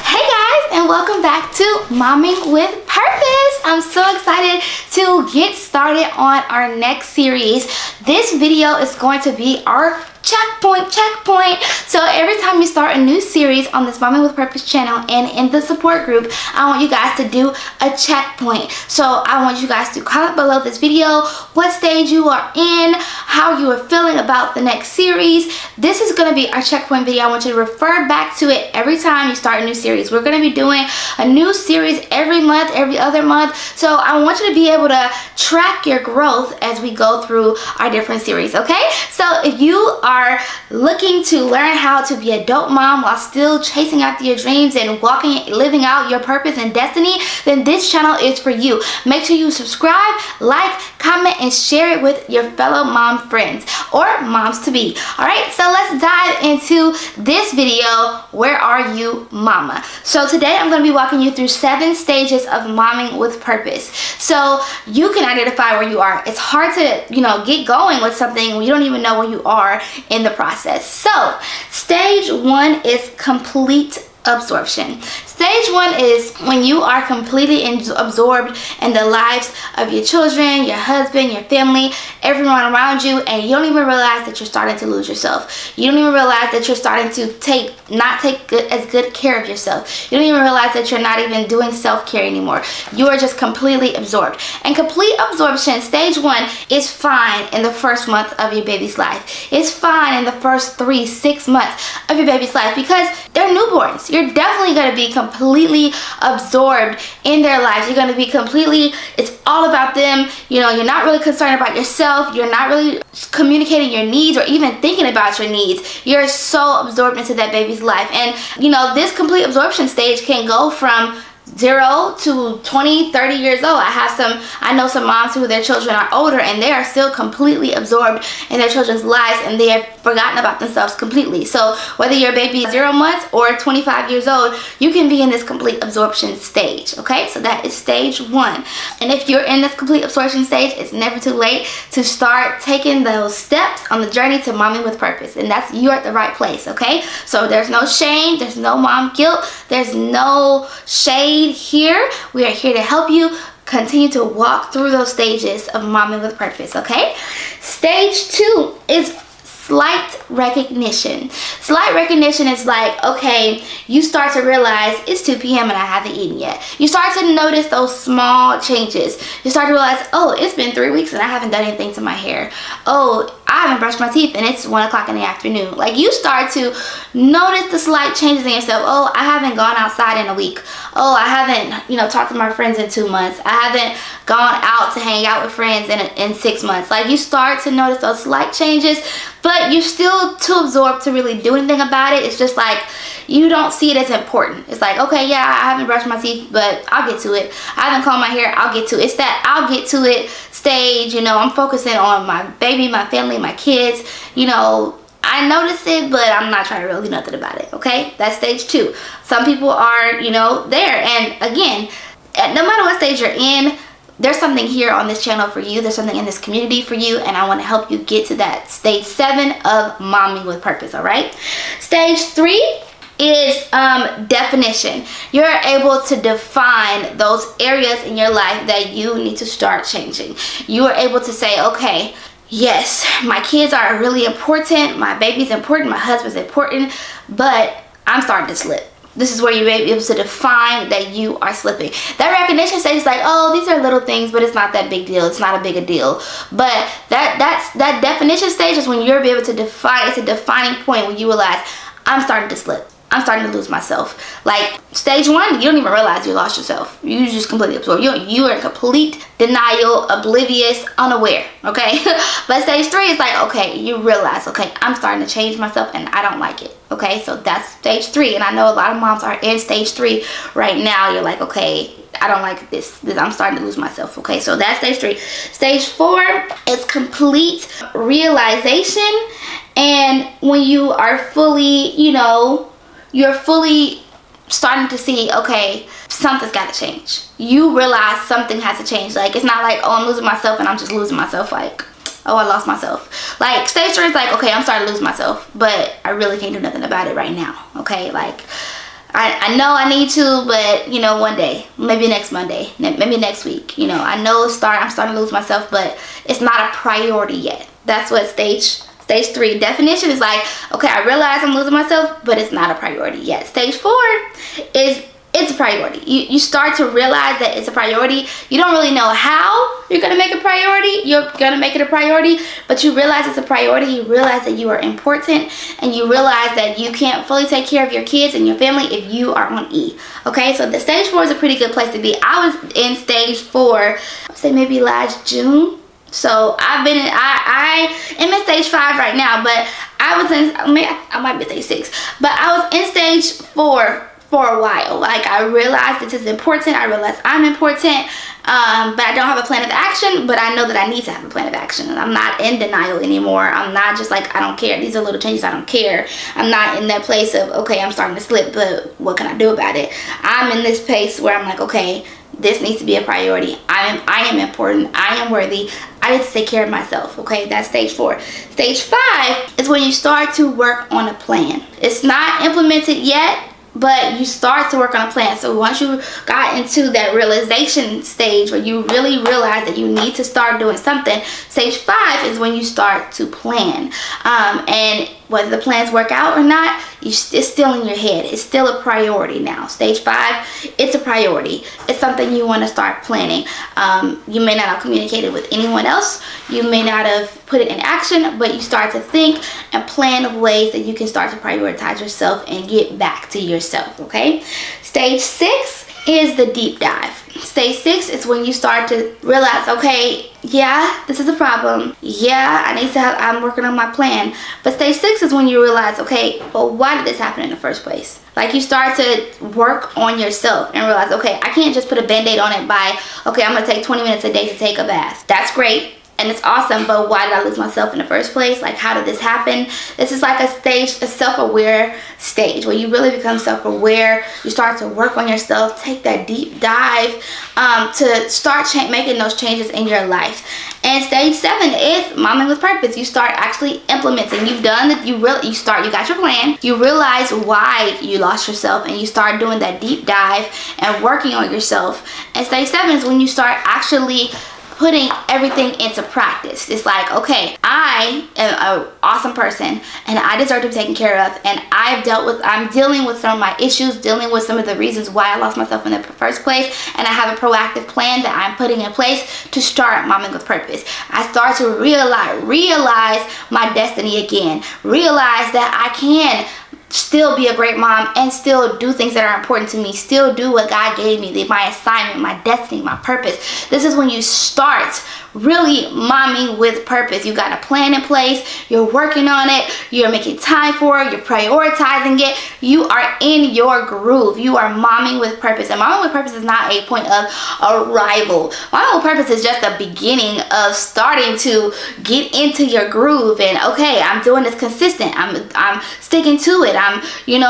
Hey guys, and welcome back to Momming with Purpose. I'm so excited to get started on our next series. This video is going to be our checkpoint. So every time you start a new series on this Momming with Purpose channel and in the support group, I want you guys to do a checkpoint. So I want you guys to comment below this video what stage you are in, how you are feeling about the next series. This is going to be our checkpoint video. I want you to refer back to it every time you start a new series. We're going to be doing a new series every month, every other month. So I want you to be able to track your growth as we go through our different series, okay? So if you are looking to learn how to be an adult mom while still chasing after your dreams and living out your purpose and destiny, then this channel is for you. Make sure you subscribe, like, comment, and share it with your fellow mom friends or moms to be. All right, so let's dive into this video. Where are you, mama? So today I'm going to be walking you through 7 stages of momming with purpose, so you can identify where you are. It's hard to, get going with something when you don't even know where you are in the process. So stage 1 is complete absorption. Stage 1 is when you are completely absorbed in the lives of your children, your husband, your family, everyone around you, and you don't even realize that you're starting to lose yourself. You don't even realize that you're starting to not take as good care of yourself. You don't even realize that you're not even doing self-care anymore. You are just completely absorbed. And complete absorption, stage 1, is fine in the first month of your baby's life. It's fine in the first 3-6 months of your baby's life because they're newborns. You're definitely going to be completely absorbed in their lives. You're going to be it's all about them. You're not really concerned about yourself. You're not really communicating your needs or even thinking about your needs. You're so absorbed into that baby's life. And this complete absorption stage can go from 0 to 20, 30 years old. I know some moms who their children are older and they are still completely absorbed in their children's lives and they have forgotten about themselves completely. So whether your baby is 0 months or 25 years old, you can be in this complete absorption stage, okay? So that is stage 1. And if you're in this complete absorption stage, it's never too late to start taking those steps on the journey to momming with purpose. And you're at the right place, okay? So there's no shame, there's no mom guilt, there's no shade here. We are here to help you continue to walk through those stages of momming with purpose, okay? Stage 2 is slight recognition. Slight recognition is like, okay, you start to realize it's 2 p.m. and I haven't eaten yet. You start to notice those small changes. You start to realize, oh, it's been 3 weeks and I haven't done anything to my hair. Oh, I haven't brushed my teeth and it's 1 o'clock in the afternoon. Like, you start to notice the slight changes in yourself. Oh, I haven't gone outside in a week. Oh, I haven't, talked to my friends in 2 months. I haven't gone out to hang out with friends in 6 months. Like, you start to notice those slight changes, but you're still too absorbed to really do anything about it. It's just like you don't see it as important. It's like, okay, yeah, I haven't brushed my teeth, but I'll get to it. I haven't combed my hair, I'll get to it. It's that I'll get to it stage. I'm focusing on my baby, my family, my kids. I notice it, but I'm not trying to really do nothing about it, okay? That's stage 2. Some people are, there. And again, no matter what stage you're in, there's something here on this channel for you. There's something in this community for you, and I want to help you get to that stage 7 of momming with purpose, all right? Stage 3 is definition. You're able to define those areas in your life that you need to start changing. You are able to say, okay, yes, my kids are really important, my baby's important, my husband's important, but I'm starting to slip. This is where you're able to define that you are slipping. That recognition stage is like, oh, these are little things, but it's not that big deal. It's not a big a deal. But that definition stage is when you're able to define. It's a defining point when you realize, I'm starting to slip. I'm starting to lose myself. Like, stage 1, you don't even realize you lost yourself. You just completely absorbed. You are in complete denial, oblivious, unaware, okay? But stage 3 is like, okay, you realize, okay, I'm starting to change myself and I don't like it, okay? So that's stage 3. And I know a lot of moms are in stage 3 right now. You're like, okay, I don't like this. I'm starting to lose myself, okay? So that's stage 3. Stage 4 is complete realization. And when you are fully, you're fully starting to see, okay, something's got to change. You realize something has to change. Like, it's not like, oh, I'm losing myself and I'm just losing myself. Like, oh, I lost myself. Like, stage 3 is like, okay, I'm starting to lose myself, but I really can't do nothing about it right now, okay? Like, I know I need to, but you know, one day, maybe next Monday, maybe next week. You know, I know I'm starting to lose myself, but it's not a priority yet. That's what stage 3 definition is like. Okay, I realize I'm losing myself, but it's not a priority yet. Stage 4 is it's a priority. You start to realize that it's a priority. You don't really know how you're gonna make a priority. You're gonna make it a priority, but you realize it's a priority. You realize that you are important, and you realize that you can't fully take care of your kids and your family if you are on E. Okay, so the stage 4 is a pretty good place to be. I was in stage 4, I'd say maybe last June. So I am in stage 5 right now, but I was in, I might be stage 6, but I was in stage 4 for a while. Like, I realized this is important. I realized I'm important, but I don't have a plan of action, but I know that I need to have a plan of action. I'm not in denial anymore. I'm not just like, I don't care. These are little changes, I don't care. I'm not in that place of, okay, I'm starting to slip, but what can I do about it? I'm in this place where I'm like, okay, this needs to be a priority. I am important. I am worthy. I need to take care of myself. Okay, that's stage 4. Stage 5 is when you start to work on a plan. It's not implemented yet, but you start to work on a plan. So once you got into that realization stage where you really realize that you need to start doing something, stage 5 is when you start to plan. And whether the plans work out or not, it's still in your head. It's still a priority now. Stage 5, it's a priority. It's something you want to start planning. You may not have communicated with anyone else. You may not have put it in action, but you start to think and plan of ways that you can start to prioritize yourself and get back to yourself, okay? Stage 6 is the deep dive. Stage 6 is when you start to realize, okay, yeah, this is a problem. Yeah, I'm working on my plan. But stage 6 is when you realize, okay, well, why did this happen in the first place? Like, you start to work on yourself and realize, okay, I can't just put a band-aid on it by, okay, I'm gonna take 20 minutes a day to take a bath. That's great. And it's awesome, but why did I lose myself in the first place? Like, how did this happen? This is like a self-aware stage where you really become self-aware. You start to work on yourself, take that deep dive to start making those changes in your life. And stage 7 is momming with purpose. You start actually implementing. You've done it. You got your plan. You realize why you lost yourself, and you start doing that deep dive and working on yourself. And stage 7 is when you start actually putting everything into practice. It's like, okay, I am an awesome person, and I deserve to be taken care of, and I'm dealing with some of my issues, dealing with some of the reasons why I lost myself in the first place, and I have a proactive plan that I'm putting in place to start momming with purpose. I start to realize my destiny again, realize that I can still be a great mom and still do things that are important to me, still do what God gave me, my assignment, my destiny, my purpose. This is when you start really momming with purpose. You got a plan in place, you're working on it, you're making time for it, you're prioritizing it, you are in your groove, you are momming with purpose. And momming with purpose is not a point of arrival. Momming with purpose is just the beginning of starting to get into your groove, and okay, I'm doing this consistent, I'm sticking to it,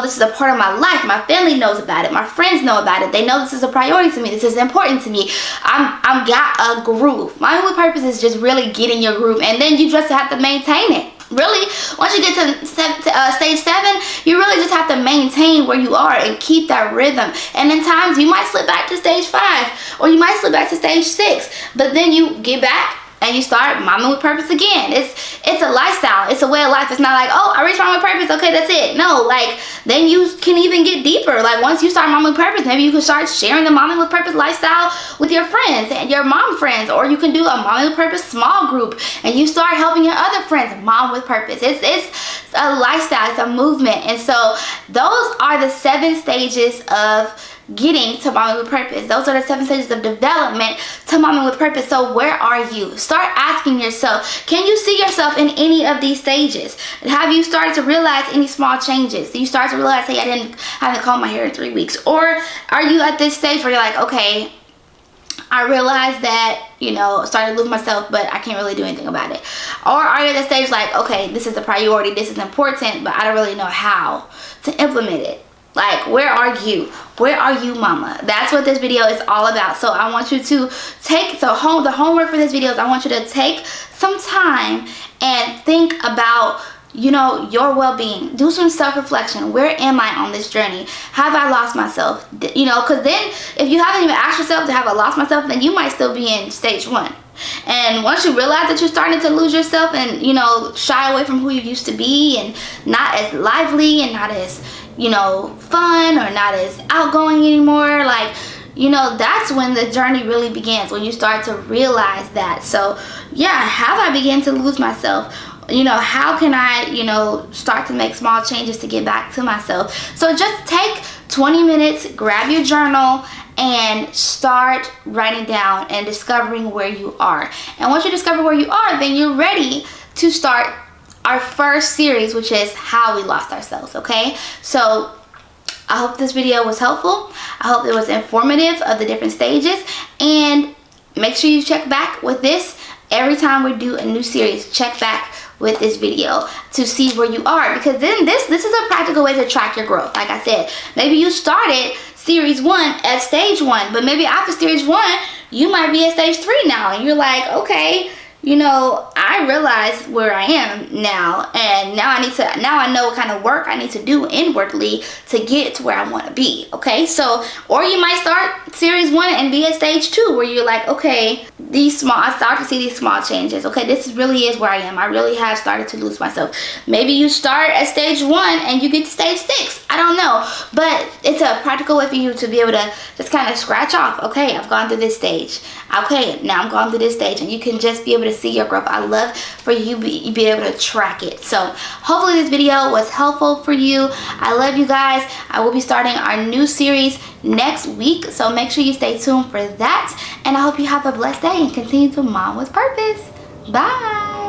this is a part of my life, my family knows about it, my friends know about it, they know this is a priority to me, this is important to me, I'm got a groove. Momming with purpose is just really getting your groove, and then you just have to maintain it. Really, once you get to stage 7, you really just have to maintain where you are and keep that rhythm. And in times you might slip back to stage 5, or you might slip back to stage 6, but then you get back and you start momming with purpose again. It's a lifestyle. It's a way of life. It's not like, oh, I reached momming with purpose, okay, that's it. No, like, then you can even get deeper. Like, once you start momming with purpose, maybe you can start sharing the momming with purpose lifestyle with your friends and your mom friends, or you can do a momming with purpose small group, and you start helping your other friends mom with purpose. It's a lifestyle. It's a movement. And so those are the 7 stages of getting to momming with purpose. Those are the 7 stages of development to momming with purpose. So where are you? Start asking yourself, can you see yourself in any of these stages? Have you started to realize any small changes? Do you start to realize, hey, I haven't combed my hair in 3 weeks? Or are you at this stage where you're like, okay, I realized that, started to lose myself, but I can't really do anything about it? Or are you at the stage like, okay, this is a priority, this is important, but I don't really know how to implement it? Like, where are you? Where are you, mama? That's what this video is all about. So I want you to the homework for this video is I want you to take some time and think about you know, your well-being. Do some self-reflection. Where am I on this journey? Have I lost myself? You know, because then if you haven't even asked yourself to have I lost myself, then you might still be in stage 1. And once you realize that you're starting to lose yourself and, you know, shy away from who you used to be and not as lively and not as, you know, fun or not as outgoing anymore, like, you know, that's when the journey really begins, when you start to realize that. So yeah, have I begun to lose myself? You know, how can I, you know, start to make small changes to get back to myself? So just take 20 minutes, grab your journal, and start writing down and discovering where you are. And once you discover where you are, then you're ready to start our first series, which is how we lost ourselves. Okay, so I hope this video was helpful. I hope it was informative of the different stages, and make sure you check back with this every time we do a new series. Check back with this video to see where you are, because then this is a practical way to track your growth. Like I said, maybe you started series 1 at stage 1, but maybe after stage 1 you might be at stage 3 now, and you're like, okay, you know, I realize where I am now, and now I know what kind of work I need to do inwardly to get to where I want to be. Okay, so, or you might start series 1 and be at stage 2 where you're like, okay, I start to see these small changes. Okay, this really is where I am. I really have started to lose myself. Maybe you start at stage 1 and you get to stage 6. I don't know, but it's a practical way for you to be able to just kind of scratch off. Okay, I've gone through this stage. Okay, now I'm going through this stage, and you can just be able to see your growth. I love for you be able to track it. So hopefully this video was helpful for you. I love you guys. I will be starting our new series next week, so make sure you stay tuned for that, and I hope you have a blessed day and continue to mom with purpose. Bye.